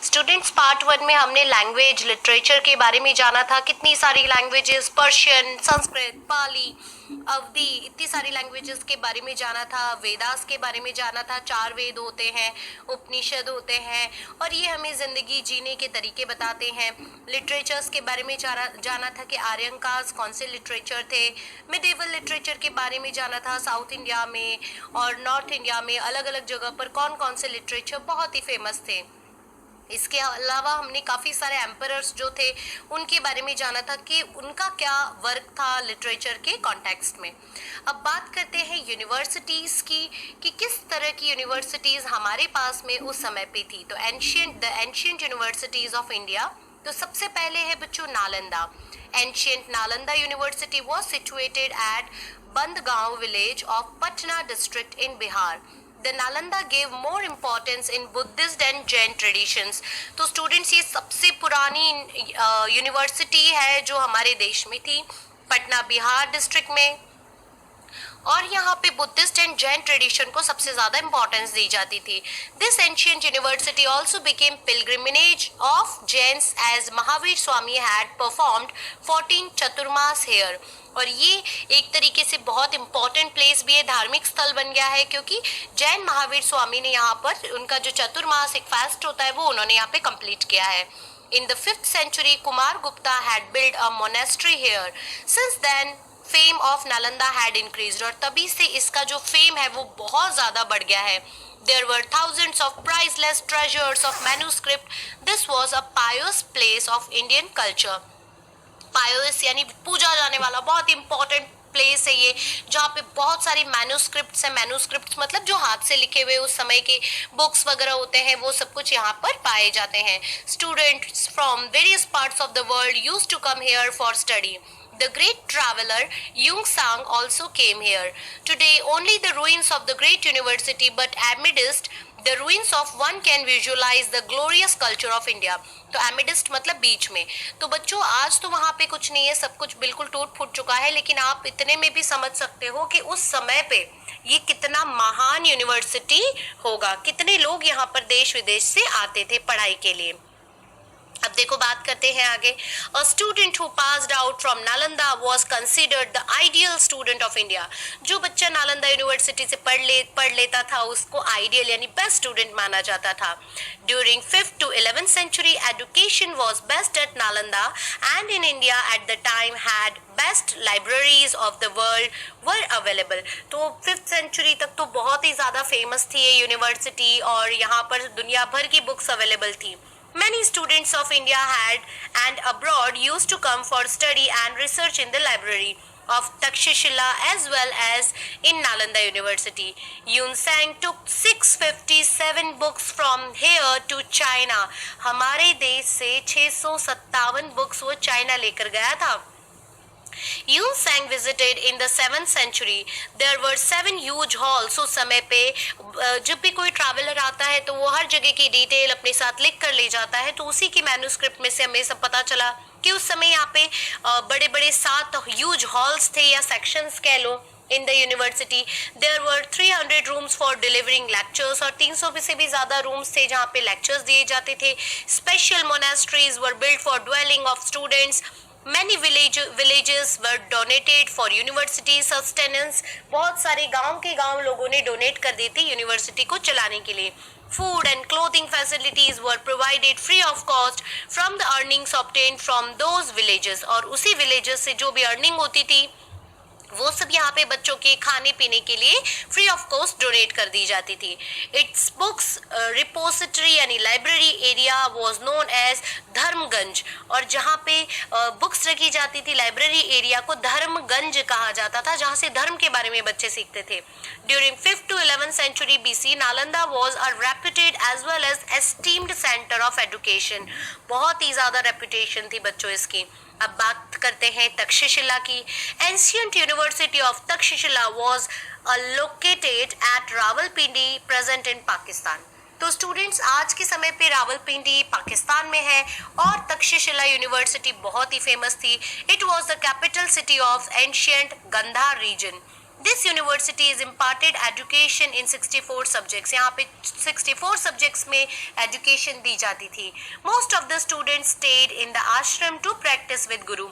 Students part one में हमने language literature के बारे में जाना था। कितनी सारी लैंग्वेजेस, पर्शियन, संस्कृत, पाली, अवधी, इतनी सारी लैंग्वेजेस के बारे में जाना था। वेदास के बारे में जाना था। 4 वेद होते हैं, उपनिषद होते हैं और ये हमें ज़िंदगी जीने के तरीके बताते हैं। लिटरेचर्स के बारे में जाना था कि आर्यंकास कौन से लिटरेचर थे। मिडेवल लिटरेचर के बारे में जाना था। साउथ इंडिया में और नॉर्थ इंडिया में अलग अलग जगह पर कौन कौन से लिटरेचर बहुत ही फेमस थे। इसके अलावा हमने काफ़ी सारे एम्परर्स जो थे उनके बारे में जाना था कि उनका क्या वर्क था लिटरेचर के कॉन्टेक्स्ट में। अब बात करते हैं यूनिवर्सिटीज़ की कि किस तरह की यूनिवर्सिटीज़ हमारे पास में उस समय पे थी। तो the ancient universities of India, तो सबसे पहले है बच्चों Nalanda. Ancient Nalanda university was situated at Bandgaon village of Patna district in Bihar. The Nalanda gave more importance in Buddhist and Jain traditions। तो स्टूडेंट्स ये सबसे पुरानी यूनिवर्सिटी है जो हमारे देश में थी, पटना बिहार डिस्ट्रिक्ट में, और यहाँ पे बुद्धिस्ट एंड जैन ट्रेडिशन को सबसे ज़्यादा इंपॉर्टेंस दी जाती थी। This ancient university also became pilgrimage of Jains as Mahavir Swami had performed 14 Chaturmas here. और ये एक तरीके से बहुत इंपॉर्टेंट प्लेस भी है, धार्मिक स्थल बन गया है, क्योंकि जैन महावीर स्वामी ने यहाँ पर उनका जो चतुर्मास एक फास्ट होता है वो उन्होंने यहाँ पे कंप्लीट किया है। In the 5th century, Kumar Gupta had built a monastery here. Since then, fame of Nalanda had increased, और तभी से इसका जो फेम है वो बहुत ज़्यादा बढ़ गया है। There were thousands of priceless treasures of manuscript. This was a pious place of Indian culture. Pious यानी पूजा जाने वाला बहुत इंपॉर्टेंट प्लेस है ये, जहाँ पे बहुत सारी मैन्यूस्क्रिप्ट्स हैं। मैन्यूस्क्रिप्ट्स मतलब जो हाथ से लिखे हुए उस समय के बुक्स वगैरह होते हैं, वो सब कुछ यहाँ पर पाए जाते हैं। Students from various parts of the world used to come here for study. The great traveler Yung Sang also came here. Today only the ruins of the great university, but amidst the ruins of one can visualize the glorious culture of India. तो amidst मतलब बीच में। तो बच्चों आज तो वहाँ पे कुछ नहीं है, सब कुछ बिल्कुल टूट फूट चुका है, लेकिन आप इतने में भी समझ सकते हो कि उस समय पे ये कितना महान यूनिवर्सिटी होगा, कितने लोग यहाँ पर देश विदेश से आते थे पढ़ाई के लिए। अब देखो बात करते हैं आगे। A student who passed out from Nalanda was considered the ideal student of India. जो बच्चा नालंदा यूनिवर्सिटी से पढ़ लेता था उसको आइडियल यानी बेस्ट स्टूडेंट माना जाता था। During 5th to 11th century education was best at Nalanda and in India at the time had best libraries of the world were available. तो 5th सेंचुरी तक तो बहुत ही ज़्यादा फेमस थी ये यूनिवर्सिटी और यहाँ पर दुनिया भर की बुक्स अवेलेबल थी। Many students of India had and abroad used to come for study and research in the library of Takshashila as well as in Nalanda University. Yun Sang took 657 books from here to China. हमारे देश से 657 books वो China लेकर गया था। Yun Sang visited in the 7th century. There were 7 huge halls। उस समय पे जब भी कोई ट्रैवलर आता है तो वो हर जगह की डिटेल अपने साथ लिख कर ले जाता है, तो उसी की मैन्यूस्क्रिप्ट में से हमें सब पता चला कि उस समय यहाँ पे बड़े बड़े 7 ह्यूज हॉल्स थे या सेक्शंस कह लो in the university. There were 300 rooms for delivering lectures, और 300 से भी ज़्यादा रूम्स थे जहाँ पे लेक्चर्स दिए जाते थे। Special monasteries were built for dwelling of students. Many villages were donated for university sustenance। बहुत सारे गांव के गांव लोगों ने डोनेट कर दी थी यूनिवर्सिटी को चलाने के लिए। Food and clothing facilities were provided free of cost from the earnings obtained from those villages। और उसी villages से जो भी अर्निंग होती थी वो सब यहाँ पे बच्चों के खाने पीने के लिए फ्री ऑफ कॉस्ट डोनेट कर दी जाती थी। इट्स बुक्स रिपोजिटरी यानी library area was known as Dharmaganj, और जहाँ पे बुक्स रखी जाती थी लाइब्रेरी एरिया को धर्मगंज कहा जाता था, जहाँ से धर्म के बारे में बच्चे सीखते थे। During 5th to 11th century BC Nalanda was a reputed as well as esteemed centre of education. बहुत ही ज़्यादा रेपुटेशन थी बच्चों इसकी। अब बात करते हैं तक्षशिला की। Ancient university of Takshashila was located at Rawalpindi present in Pakistan. तो स्टूडेंट्स आज के समय पे रावलपिंडी पाकिस्तान में है और तक्षशिला यूनिवर्सिटी बहुत ही फेमस थी। It was the capital city of ancient Gandhara region. This university is imparted education in 64 subjects. यहाँ पे 64 subjects में education दी जाती थी. Most of the students stayed in the ashram to practice with Guru.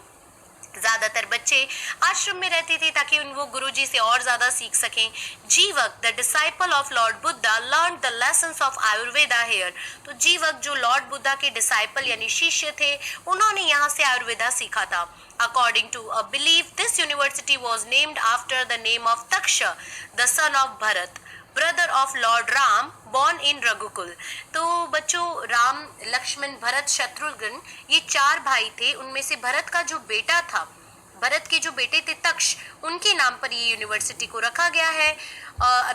ज्यादातर बच्चे आश्रम में रहते थे ताकि वो गुरुजी से और ज्यादा सीख सकें. Jivaka the disciple of lord Buddha learn the lessons of Ayurveda here. तो जीवक जो लॉर्ड बुद्धा के डिसाइपल यानी शिष्य थे, उन्होंने यहाँ से आयुर्वेदा सीखा था. According to a belief, this university was named after the name of Taksha, the son of Bharat, brother of lord Ram, born in Raghukul. तो बच्चों, राम, लक्ष्मण, भरत, शत्रुघ्न, ये 4 भाई थे. उनमें से भरत का जो बेटा था, भरत के जो बेटे थे तक्ष, उनके नाम पर ये यूनिवर्सिटी को रखा गया है.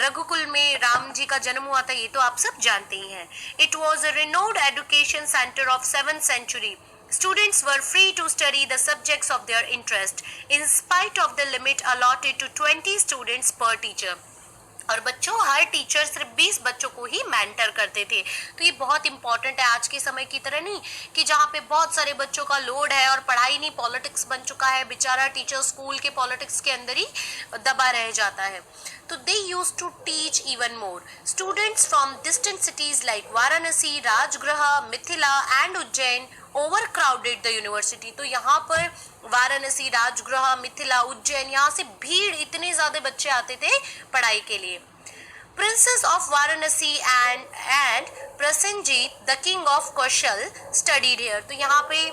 रघुकुल में राम जी का जन्म हुआ था, ये तो आप सब जानते ही हैं. It was a renowned education centre of 7th century. Students were free to study the subjects of their interest in spite of the limit allotted to 20 students per teacher. और बच्चों, हर टीचर सिर्फ 20 बच्चों को ही मेंटर करते थे. तो ये बहुत इंपॉर्टेंट है. आज के समय की तरह नहीं कि जहाँ पे बहुत सारे बच्चों का लोड है और पढ़ाई नहीं, पॉलिटिक्स बन चुका है, बेचारा टीचर स्कूल के पॉलिटिक्स के अंदर ही दबा रह जाता है. तो they used to teach even more. Students from distant cities like Varanasi, Rajgriha, Mithila and Ujjain overcrowded the university. तो यहाँ पर वाराणसी, राजगृह, मिथिला, उज्जैन, यहाँ से भीड़, इतने ज्यादा बच्चे आते थे पढ़ाई के लिए. Princess of Varanasi and Prasenjit the king of Kaushal studied here. तो यहाँ पे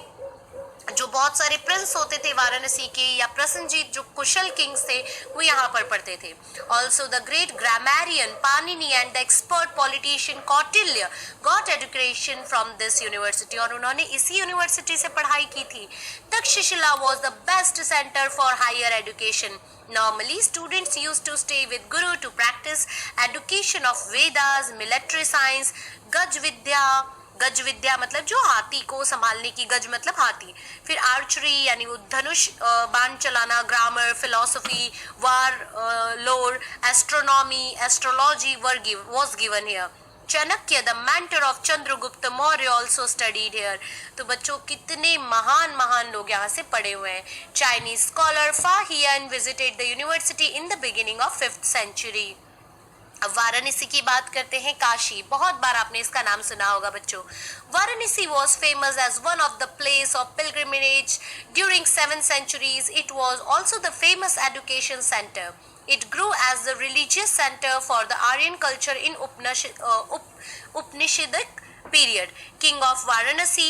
जो बहुत सारे प्रिंस होते थे वाराणसी के, या प्रसेनजीत जो कुशल किंग्स थे, वो यहाँ पर पढ़ते थे. Also the great grammarian Panini and the expert politician Kautilya got education from this university. और उन्होंने इसी यूनिवर्सिटी से पढ़ाई की थी. Takshashila was the best centre for higher education. Normally, students used to stay with Guru to practice education of Vedas, military science, गज विद्या मतलब जो हाथी को संभालने की, गज मतलब हाथी. फिर आर्चरी यानी वो धनुष बाण चलाना, grammar, philosophy, war lore, astronomy, astrology was given here. Chanakya the mentor of Chandragupta Maurya also studied here. तो बच्चों, कितने महान लोग यहाँ से पढ़े हुए हैं. Chinese scholar Fahien visited the university in the beginning of 5th century. अब वाराणसी की बात करते हैं. काशी, बहुत बार आपने इसका नाम सुना होगा बच्चों. Varanasi was famous as one of the place of pilgrimage during 7th centuries. It was also the famous education centre. It grew as the religious center for the Aryan culture in Upanishadic period. King of Varanasi,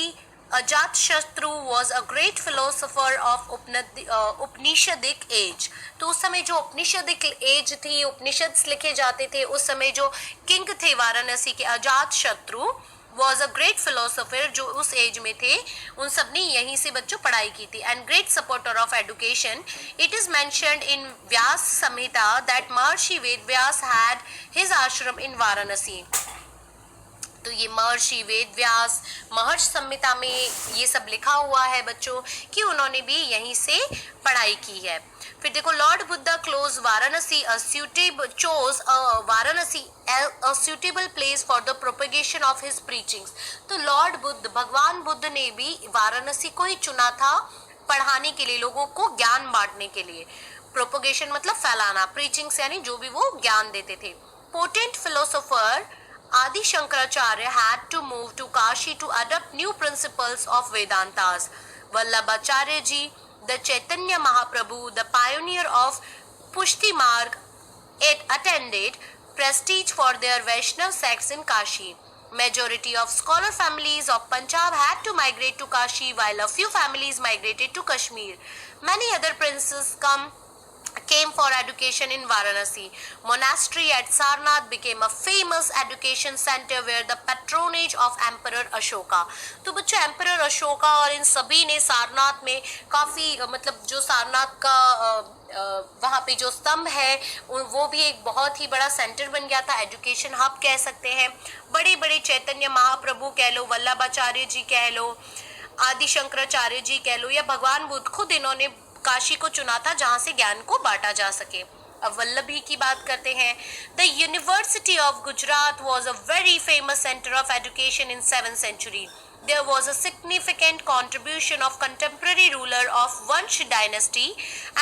Ajatashatru was a great philosopher of Upanishadic age. तो उस समय जो Upanishadic as थी, उपनिषद लिखे जाते थे, उस समय जो किंग थे वाराणसी के, Ajatashatru, was a great philosopher, जो उस एज में थे, उन सब ने यहीं से बच्चों पढ़ाई की थी. and great supporter of education. It is mentioned in Vyas Samhita that Maharishi Ved Vyas had his ashram in Varanasi. तो ये महर्षि वेद व्यास, महर्ष संहिता में ये सब लिखा हुआ है बच्चों कि उन्होंने भी यहीं से पढ़ाई की है. फिर देखो, Lord Buddha close Varanasi chose Varanasi a suitable place for the propagation of his preachings. तो लॉर्ड बुद्ध, भगवान बुद्ध ने भी वाराणसी को ही चुना था पढ़ाने के लिए, लोगों को ज्ञान बांटने के लिए. प्रोपोगेशन मतलब फैलाना, प्रीचिंग्स यानी जो भी वो ज्ञान देते थे. Potent philosopher Adi Shankaracharya had to move to Kashi to adopt new principles of Vedantas. Vallabhacharya ji, the Chaitanya Mahaprabhu, the pioneer of Pushti Marg, attended prestige for their Vaishnav sects in Kashi. Majority of scholar families of Punjab had to migrate to Kashi, while a few families migrated to Kashmir. Many other princes came for education in Varanasi. Monastery at Sarnath became a famous education center where the patronage of Emperor Ashoka. तो बच्चों, Emperor Ashoka और इन सभी ने सारनाथ में काफ़ी, मतलब जो सारनाथ का वहाँ पे जो स्तंभ है, वो भी एक बहुत ही बड़ा सेंटर बन गया था, एजुकेशन हब कह सकते हैं. बड़े बड़े चैतन्य महाप्रभु कह लो, वल्लभाचार्य जी कह लो, आदि शंकराचार्य जी कह लो, या भगवान बुद्ध, खुद इन्होंने काशी को चुना था जहां से ज्ञान को बांटा जा सके. अब वल्लभी की बात करते हैं. The university of Gujarat was a very famous centre of education in 7th century. there was a significant contribution of contemporary ruler of Vansh dynasty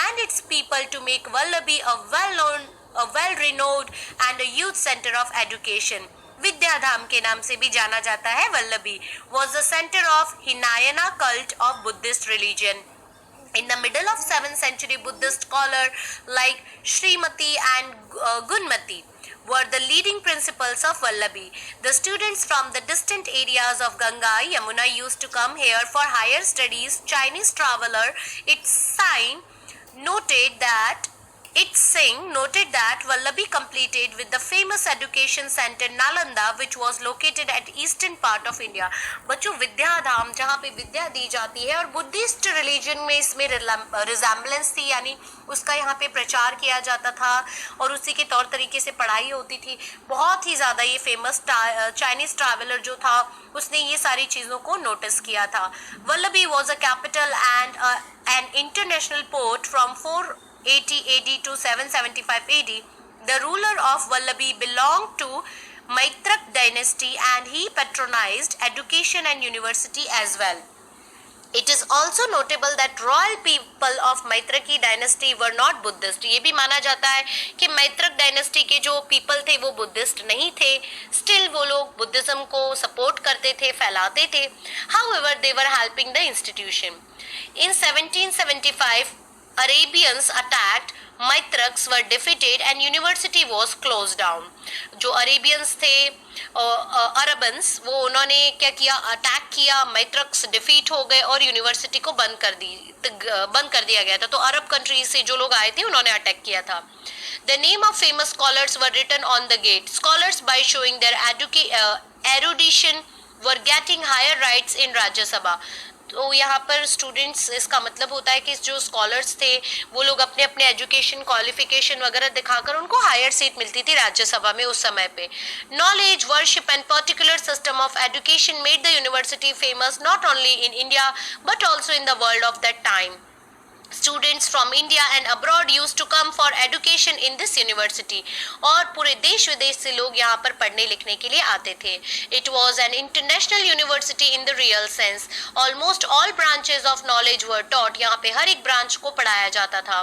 and its people to make Vallabhi a well-renowned and a youth center of education. Vidyadham के नाम से भी जाना जाता है Vallabhi. Was the center of Hinayana cult of Buddhist religion. In the middle of 7th century, Buddhist scholars like Srimati and Gunmati were the leading principals of Vallabhi. The students from the distant areas of Ganga, Yamuna used to come here for higher studies. Chinese traveler It Singh noted that Vallabhi completed with the famous education center Nalanda, which was located at eastern part of India. बच्चों विद्याधाम जहाँ पे विद्या दी जाती है और Buddhist religion में इसमें resemblance थी, यानी उसका यहाँ पे प्रचार किया जाता था और उसी के तौर तरीके से पढ़ाई होती थी. बहुत ही ज़्यादा ये फेमस चाइनीज ट्रैवलर जो था उसने ये सारी चीज़ों को नोटिस किया था. Vallabhi was a capital and an international port from 480 AD to 775 AD. The ruler of Vallabhi belonged to Maitrak dynasty and he patronized education and university as well. It is also notable that royal people of Maitraki dynasty were not Buddhist. ये भी माना जाता है कि Maitraka dynasty के जो people थे वो बुद्धिस्ट नहीं थे. स्टिल वो लोग बुद्धिज्म को सपोर्ट करते थे, फैलाते थे. However, they were helping the institution. In 1775, Arabians attacked, Maitraks were defeated and university was closed down. जो अरेबियंस थे अरबन्स वो उन्होंने क्या किया, अटैक किया, मैत्रक्स डिफीट हो गए और यूनिवर्सिटी को बंद कर दिया गया था. तो अरब कंट्रीज से जो लोग आए थे उन्होंने अटैक किया था. The name of famous scholars were written on the gate. Scholars by showing their erudition were getting higher rights in Rajya Sabha. तो यहाँ पर स्टूडेंट्स, इसका मतलब होता है कि जो स्कॉलर्स थे वो लोग अपने अपने एजुकेशन क्वालिफिकेशन वगैरह दिखाकर उनको हायर सीट मिलती थी राज्यसभा में उस समय पे. Knowledge, worship and particular system of education made the university famous not only in India but also in the world of that time. Students from India and abroad used to come for education in this university. और पूरे देश विदेश से लोग यहाँ पर पढ़ने लिखने के लिए आते थे. It was an international university in the real sense. Almost all branches of knowledge were taught. यहाँ पे हर एक ब्रांच को पढ़ाया जाता था.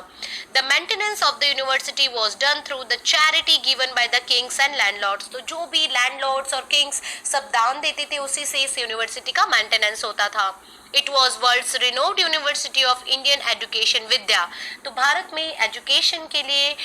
The maintenance of the university was done through the charity given by the kings and landlords. तो जो भी landlords और kings सब दान देते थे उसी से इस यूनिवर्सिटी का मेंटेनेंस होता था. It was world's renowned university of Indian education विद्या. तो भारत में एजुकेशन के लिए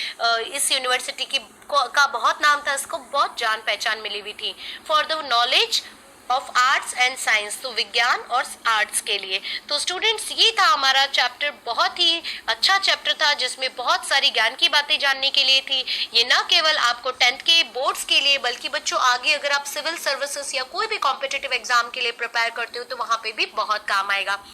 इस यूनिवर्सिटी का बहुत नाम था, इसको बहुत जान पहचान मिली हुई थी. For the knowledge of arts and science, तो विज्ञान और आर्ट्स के लिए. तो स्टूडेंट्स ये था हमारा चैप्टर. बहुत ही अच्छा चैप्टर था जिसमें बहुत सारी ज्ञान की बातें जानने के लिए थी. ये न केवल आपको 10th के बोर्ड्स के लिए बल्कि बच्चों आगे अगर आप सिविल सर्विसेज या कोई भी कॉम्पिटिटिव एग्जाम के लिए प्रिपेयर करते हो तो वहाँ पे भी बहुत काम आएगा.